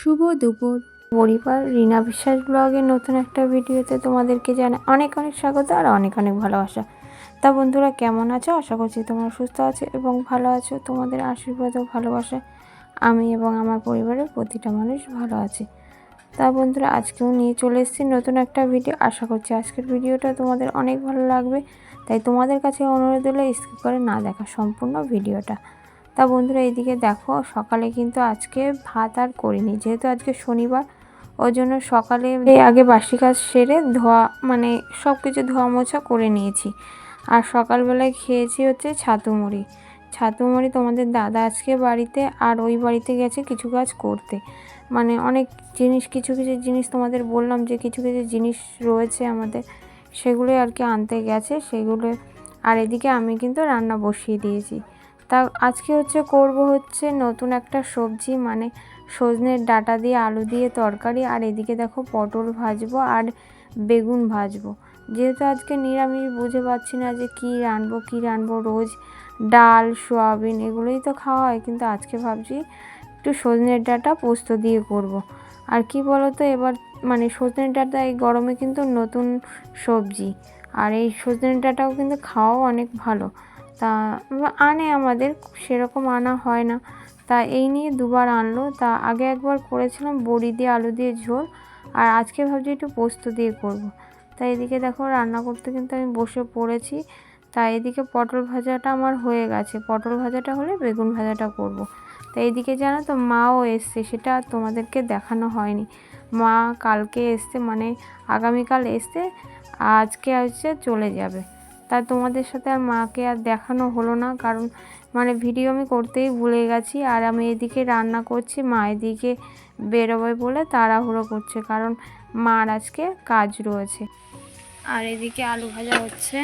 শুভ দুপুর পরিবার। রিনা বিশ্বাস ব্লগের নতুন একটা ভিডিওতে তোমাদেরকে জানাই অনেক অনেক স্বাগত আর অনেক অনেক ভালোবাসা। তা বন্ধুরা, কেমন আছো? আশা করছি তোমরা সুস্থ আছো এবং ভালো আছো। তোমাদের আশীর্বাদ ও ভালোবাসা আমি এবং আমার পরিবারের প্রতিটা মানুষ ভালো আছে। তা বন্ধুরা, আজকেও নিয়ে চলে এসেছি নতুন একটা ভিডিও। আশা করছি আজকের ভিডিওটা তোমাদের অনেক ভালো লাগবে। তাই তোমাদের কাছে অনুরোধ হলো স্কিপ করে না দেখা সম্পূর্ণ ভিডিওটা। তা বন্ধুরা, এইদিকে দেখো, সকালে কিন্তু আজকে ভাত আর করিনি, যেহেতু আজকে শনিবার। ওই জন্য সকালে আগে বাসি কাজ সেরে ধোয়া সব কিছু ধোয়া মোছা করে নিয়েছি। আর সকালবেলায় খেয়েছি হচ্ছে ছাতু মুড়ি। তোমাদের দাদা আজকে বাড়িতে, আর ওই বাড়িতে গেছে কিছু কাজ করতে। অনেক জিনিস, কিছু কিছু জিনিস তোমাদের বললাম যে কিছু কিছু জিনিস রয়েছে আমাদের, সেগুলোই আর কি আনতে গেছে সেগুলো। আর এদিকে আমি কিন্তু রান্না বসিয়ে দিয়েছি। তা আজকে করব নতুন একটা সবজি, সজনের ডাঁটা দিয়ে আলু দিয়ে তরকারি। আর এদিকে দেখো পটল ভাজবো আর বেগুন ভাজবো। যেহেতু আজকে নিরামিষ, বুঝে পাচ্ছি না যে কী রানবো। রোজ ডাল সোয়াবিন এগুলোই তো খাওয়া হয়, কিন্তু আজকে ভাবছি একটু সজনের ডাঁটা পোস্ত দিয়ে করব। আর কি বলো তো, এবার সজনের ডাঁটা এই গরমে কিন্তু নতুন সবজি, আর এই সজনের ডাঁটাও কিন্তু খাওয়াও অনেক ভালো। তা আনে, আমাদের সেরকম আনা হয় না। তা এই নিয়ে দুবার আনলো। তা আগে একবার করেছিলাম বড়ি দিয়ে আলু দিয়ে ঝোল, আর আজকে ভাবছি একটু পোস্ত দিয়ে করব। তাই এদিকে দেখো রান্না করতে কিন্তু আমি বসে পড়েছি। তাই এদিকে পটল ভাজাটা আমার হয়ে গেছে, পটল ভাজাটা হলে বেগুন ভাজাটা করব। তাই এইদিকে জানো তো, মাও এসছে, সেটা তোমাদেরকে দেখানো হয়নি। মা কালকে এসছে, আগামীকাল এসছে, আজকে চলে যাবে। তা তোমাদের সাথে আর মাকে আর দেখানো হলো না, কারণ ভিডিও আমি করতেই ভুলে গেছি। আর আমি এদিকে রান্না করছি, মা এদিকে বেরোবে বলে তাড়াহুড়ো করছে, কারণ মার আজকে কাজ রয়েছে। আর এদিকে আলু ভাজা হচ্ছে,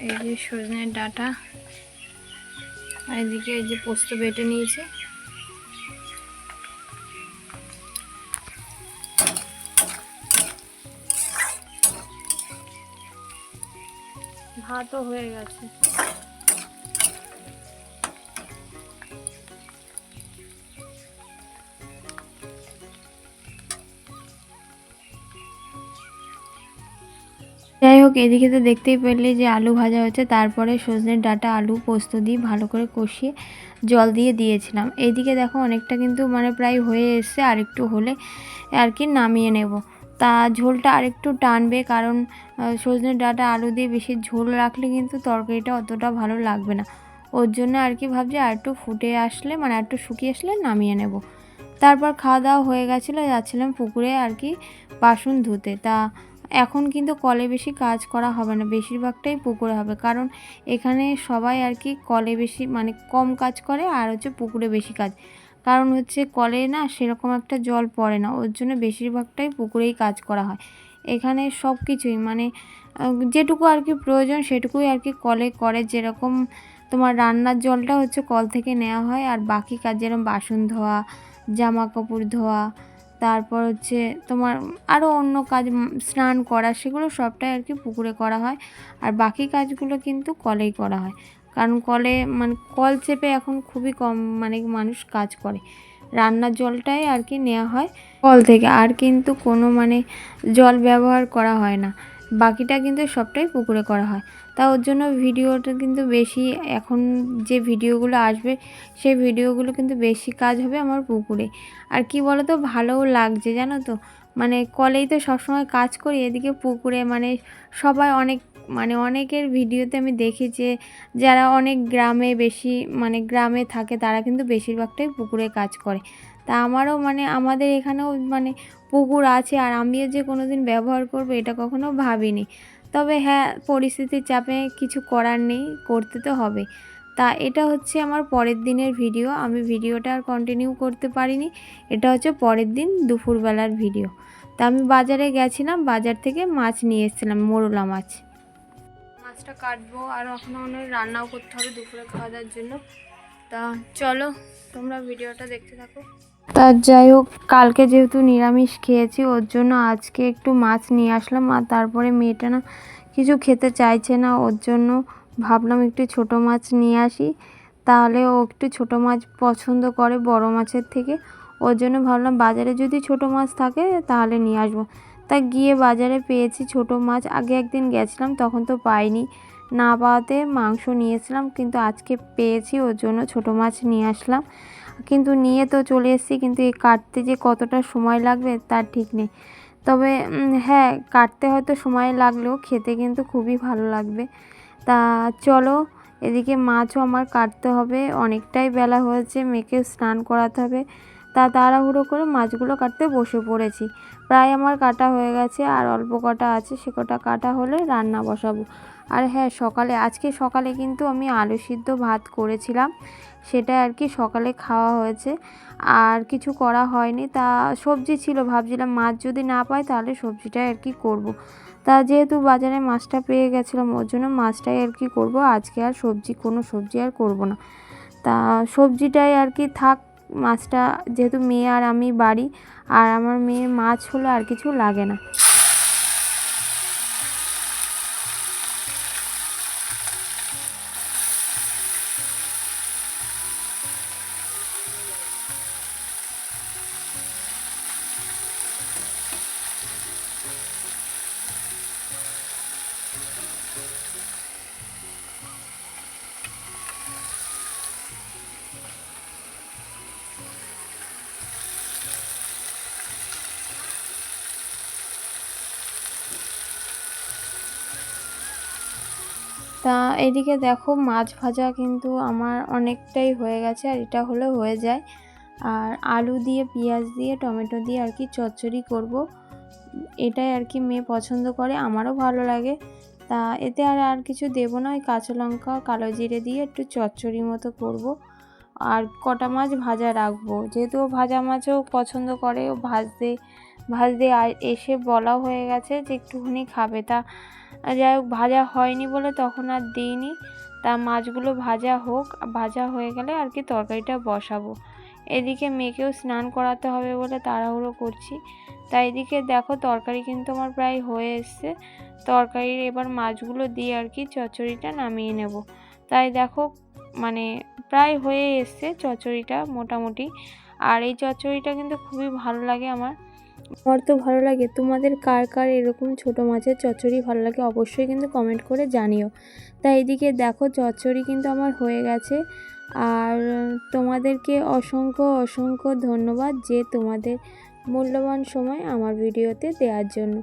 এই যে সজনের ডাঁটা, আর এদিকে এই যে পোস্ত বেটে নিয়েছে। ভাতও হয়ে গেছে। যাই হোক, এদিকে তো দেখতেই পেলে যে আলু ভাজা হচ্ছে, তারপরে সজনের ডাঁটা আলু পোস্ত দিয়ে ভালো করে কষিয়ে জল দিয়ে দিয়েছিলাম। এইদিকে দেখো অনেকটা কিন্তু প্রায় হয়ে এসছে, আর একটু হলে আর কি নামিয়ে নেব। তা ঝোলটা আরেকটু টানবে, কারণ সজনের ডাঁটা আলু দিয়ে বেশি ঝোল রাখলে কিন্তু তরকারিটা অতটা ভালো লাগবে না। ওর জন্য আর কি ভাবছি আর একটু ফুটে আসলে, আর একটু শুকিয়ে আসলে নামিয়ে নেব। তারপর খাওয়া দাওয়া হয়ে গেছিলো, যাচ্ছিলাম পুকুরে আর কি বাসন ধুতে। তা এখন কিন্তু কলে বেশি কাজ করা হবে না, বেশিরভাগটাই পুকুরে হবে, কারণ এখানে সবাই আর কি কলে বেশি কম কাজ করে, আর পুকুরে বেশি কাজ। কারণ কলে না সেরকম একটা জল পড়ে না, ওর জন্য বেশিরভাগটাই পুকুরেই কাজ করা হয়। এখানে সব কিছুই যেটুকু আর কি প্রয়োজন সেটুকুই আর কি কলে করে। যেরকম তোমার রান্নার জলটা কল থেকে নেওয়া হয়, আর বাকি কাজ যেরকম বাসন ধোয়া, জামা কাপড় ধোয়া, তারপর তোমার আরও অন্য কাজ, স্নান করা, সেগুলো সবটাই আর কি পুকুরে করা হয়। আর বাকি কাজগুলো কিন্তু কলেই করা হয়, কারণ কলে কল চেপে এখন খুবই কম মানুষ কাজ করে। রান্নার জলটাই আর কি নেওয়া হয় কল থেকে, আর কিন্তু কোনো জল ব্যবহার করা হয় না। বাকিটা কিন্তু সবটাই পুকুরে করা হয়। তা ওর জন্য ভিডিওটা কিন্তু বেশি, এখন যে ভিডিওগুলো আসবে সেই ভিডিওগুলো কিন্তু বেশি কাজ হবে আমার পুকুরে। আর কি বলো তো, ভালোও লাগছে জানো তো, কলেই তো সবসময় কাজ করি, এদিকে পুকুরে সবাই অনেকের ভিডিওতে আমি দেখি যে যারা অনেক গ্রামে বেশি গ্রামে থাকে, তারা কিন্তু বেশিরভাগটাই পুকুরে কাজ করে। তা আমারও আমাদের এখানেও পুকুর আছে, আর আমিও যে কোনো দিন ব্যবহার করব এটা কখনো ভাবিনি। তবে হ্যাঁ, পরিস্থিতির চাপে কিছু করার নেই, করতে তো হবে। তা এটা আমার পরের দিনের ভিডিও, আমি ভিডিওটা আর কন্টিনিউ করতে পারিনি। এটা পরের দিন দুপুরবেলার ভিডিও। তা আমি বাজারে গেছিলাম, বাজার থেকে মাছ নিয়ে এসেছিলাম, মোরলা মাছ। মাছটা কাটবো, আর এখনও রান্নাও করতে হবে দুপুরে খাওয়া দাওয়ার জন্য। তা চলো তোমরা ভিডিওটা দেখতে থাকো। তা যাই হোক, কালকে যেহেতু নিরামিষ খেয়েছি, ওর জন্য আজকে একটু মাছ নিয়ে আসলাম। আর তারপরে মেয়েটা না কিছু খেতে চাইছে না, ওর জন্য ভাবলাম একটু ছোট মাছ নিয়ে আসি, তাহলে ও একটু ছোট মাছ পছন্দ করে বড় মাছের থেকে। ওর জন্য ভাবলাম বাজারে যদি ছোটো মাছ থাকে তাহলে নিয়ে আসবো। তা গিয়ে বাজারে পেয়েছি ছোটো মাছ। আগে একদিন গেছিলাম তখন তো পাইনি, না পাওয়াতে মাংস নিয়েছিলাম, কিন্তু আজকে পেয়েছি ওর জন্য ছোটো মাছ নিয়ে আসলাম। কিন্তু নিয়ে তো চলে এসেছি, কিন্তু এই কাটতে যে কতটা সময় লাগবে তার ঠিক নেই। তবে হ্যাঁ, কাটতে হয়তো সময় লাগলেও খেতে কিন্তু খুবই ভালো লাগবে। তা চলো, এদিকে মাছও আমার কাটতে হবে, অনেকটাই বেলা হয়েছে, মেয়েকে স্নান করাতে হবে। তা তাড়াহুড়ো করে মাছগুলো কাটতে বসে পড়েছি। প্রায় আমার কাটা হয়ে গেছে, আর অল্প কটা আছে, সে কটা কাটা হলে রান্না বসাবো। আর হ্যাঁ, আজকে সকালে কিন্তু আমি আলু সিদ্ধ ভাত করেছিলাম, সেটা আর কি সকালে খাওয়া হয়েছে, আর কিছু করা হয়নি। তা সবজি ছিল, ভাবছিলাম মাছ যদি না পাই তাহলে সবজিটাই আর কি করব। তা যেহেতু বাজারে মাছটা পেয়ে গেছিলাম ওর জন্য মাছটাই আর কি করব, আজকে আর কোনো সবজি আর করব না। তা সবজিটাই আর কি থাক, মাছটা যেহেতু মেয়ে আর আমি বাড়ি, আর আমার মেয়ে মাছ হলে আর কিছু লাগে না। তা এদিকে দেখো, মাছ ভাজা কিন্তু আমার অনেকটাই হয়ে গেছে, আর এটা হলে হয়ে যায়। আর আলু দিয়ে, পেঁয়াজ দিয়ে, টমেটো দিয়ে আর কি চচ্চড়ি করব, এটাই আর কি মেয়ে পছন্দ করে, আমারও ভালো লাগে। তা এতে আর কিছু দেবো না, ওই কাঁচা লঙ্কা, কালো জিরে দিয়ে একটু চচ্চড়ি মতো করব। আর কটা মাছ ভাজা রাখবো, যেহেতু ও ভাজা মাছও পছন্দ করে, ও ভাজতে ভাজতে এসে বলা হয়ে গেছে যে একটুখানি খাবে। তা যাই হোক, ভাজা হয়নি বলে তখন আর দিইনি। তা মাছগুলো ভাজা হোক, ভাজা হয়ে গেলে আর কি তরকারিটা বসাবো। এদিকে মেয়েকেও স্নান করাতে হবে বলে তাড়াহুড়ো করছি। তাই এদিকে দেখো, তরকারি কিন্তু আমার প্রায় হয়ে এসছে। তরকারির এবার মাছগুলো দিয়ে আর কি চচ্চড়িটা নামিয়ে নেব। তাই দেখো, মানে প্রায় হয়ে এসছে চচ্চড়িটা মোটামুটি। আর এই চচ্চড়িটা কিন্তু খুবই ভালো লাগে আমার তো ভালো লাগে। তোমাদের কার কার এরকম ছোটো মাছের চচ্চড়ি ভালো লাগে অবশ্যই কিন্তু কমেন্ট করে জানিও। তাই এদিকে দেখো, চচ্চড়ি কিন্তু আমার হয়ে গেছে। আর তোমাদেরকে অসংখ্য অসংখ্য ধন্যবাদ যে তোমাদের মূল্যবান সময় আমার ভিডিওতে দেওয়ার জন্য।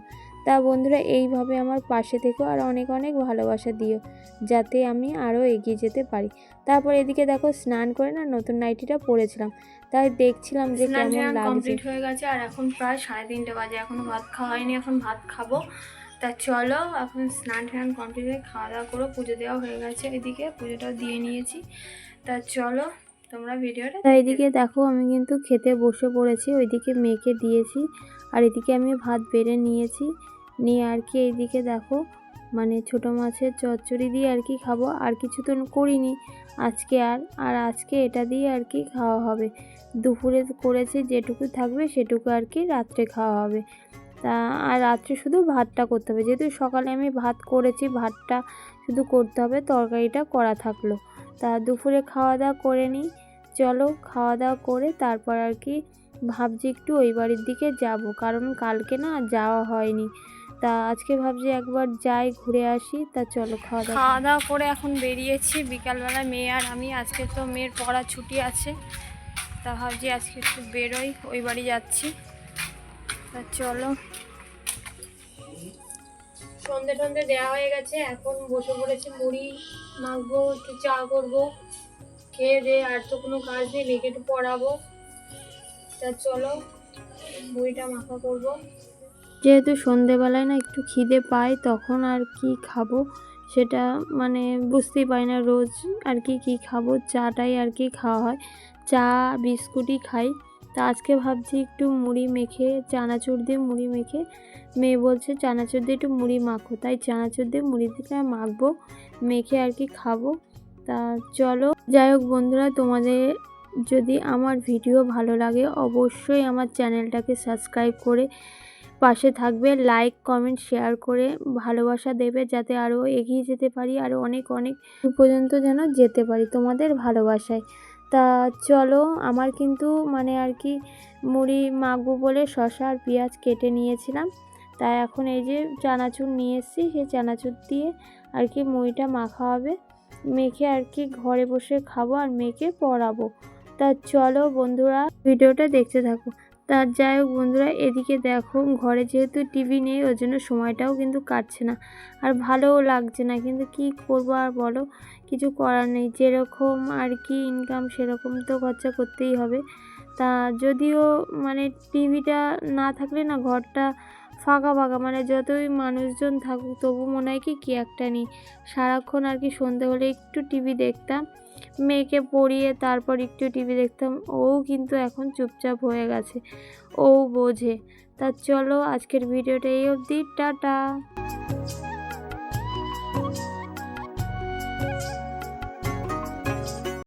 তা বন্ধুরা, এইভাবে আমার পাশে থেকো আর অনেক অনেক ভালোবাসা দিও, যাতে আমি আরও এগিয়ে যেতে পারি। তারপর এদিকে দেখো, স্নান করে না নতুন নাইটিটা পরেছিলাম, তাই দেখছিলাম যে কেমন লাগছে। কমপ্লিট হয়ে গেছে, আর এখন প্রায় 3:30 বাজে, এখনো ভাত খাওয়া হয়নি, এখন ভাত খাবো। তা চলো, এখন স্নান কমপ্লিট হয়ে খাওয়া দাওয়া করে পুজো দেওয়া হয়ে গেছে, এদিকে পুজোটাও দিয়ে নিয়েছি। তা চলো তোমরা ভিডিওটা। তা এদিকে দেখো, আমি কিন্তু খেতে বসে পড়েছি, ওইদিকে মেয়েকে দিয়েছি, আর এদিকে আমি ভাত বেড়ে নিয়েছি, নিয়ে আর কি এইদিকে দেখো, মানে ছোটো মাছের চচ্চড়ি দিয়ে আর কি খাবো, আর কিছু তো করিনি আজকে। আর আজকে এটা দিয়ে আর কি খাওয়া হবে। দুপুরে করেছি, যেটুকু থাকবে সেটুকু আর কি রাত্রে খাওয়া হবে। তা আর রাত্রে শুধু ভাতটা করতে হবে, যেহেতু সকালে আমি ভাত করেছি, ভাতটা শুধু করতে হবে, তরকারিটা করা থাকলো। তা দুপুরে খাওয়া দাওয়া করে নিই। চলো, খাওয়া দাওয়া করে তারপর আর কি ভাবছি একটু ওই বাড়ির দিকে যাব, কারণ কালকে না যাওয়া হয়নি। তা আজকে ভাবছি একবার যাই, ঘুরে আসি। তা চলো, খাওয়া দাওয়া করে এখন বেরিয়েছি বিকালবেলা, মেয়ে আর আমি। আজকে তো মেয়ের পড়া ছুটি আছে, তা ভাবছি আজকে একটু বেরোই, ওই বাড়ি যাচ্ছি। তা চলো, সন্ধে টন্ধে দেওয়া হয়ে গেছে, এখন বসে পড়েছি, মুড়ি মাখবো, একটু চা করবো, খেয়ে দিয়ে আর তো কোনো কাজ নেই, মেয়েকে একটু পড়াবো। তা চলো, মুড়িটা মাখা করবো। যেহেতু সন্ধেবেলায় না একটু খিদে পাই, তখন আর কি খাবো সেটা মানে বুঝতেই পারি না, রোজ আর কি খাবো, চাটাই আর কি খাওয়া হয়, চা বিস্কুটই খাই। তা আজকে ভাবছি একটু মুড়ি মেখে, চানাচুর দিয়ে মুড়ি মেখে, মেয়ে বলছে চানাচুর দিয়ে একটু মুড়ি মাখো, তাই চানাচুর দিয়ে মুড়ি দিয়ে মাখবো, মেখে আর কি খাবো। তা চলো, যাই হোক বন্ধুরা, তোমাদের যদি আমার ভিডিও ভালো লাগে অবশ্যই আমার চ্যানেলটাকে সাবস্ক্রাইব করে পাশে থাকবে, লাইক কমেন্ট শেয়ার করে ভালোবাসা দেবে, যাতে আরও এগিয়ে যেতে পারি, আরও অনেক অনেক পর্যন্ত যেন যেতে পারি তোমাদের ভালোবাসায়। তা চলো, আমার কিন্তু মানে আর কি মুড়ি মাখবো বলে শসা আর পেঁয়াজ কেটে নিয়েছিলাম। তাই এখন এই যে চানাচুর নিয়ে এসেছি, সেই চানাচুর দিয়ে আর কি মুড়িটা মাখা হবে। মেখে আর কি ঘরে বসে খাবো আর মেখে পড়াবো। তা চলো বন্ধুরা, ভিডিওটা দেখতে থাকো। তা যাই হোক বন্ধুরা, এদিকে দেখো ঘরে যেহেতু টিভি নেই ওর জন্য সময়টাও কিন্তু কাটছে না, আর ভালোও লাগছে না, কিন্তু কি করবো আর বলো, কিছু করার নেই। যেরকম আর কি ইনকাম সেরকম তো খরচা করতেই হবে। তা যদিও মানে টিভিটা না থাকলে না ঘরটা ফাঁকা ফাঁকা, মানে যতই মানুষজন থাকুক তবু মনে হয় কি একটা নেই। সারাক্ষণ আর কি সন্ধে হলে একটু টিভি দেখতাম, মেয়েকে পড়িয়ে তারপর একটু টিভি দেখতাম। ও কিন্তু এখন চুপচাপ হয়ে গেছে, ও বোঝে। তা চলো আজকের ভিডিওটা এই অবধি, টাটা।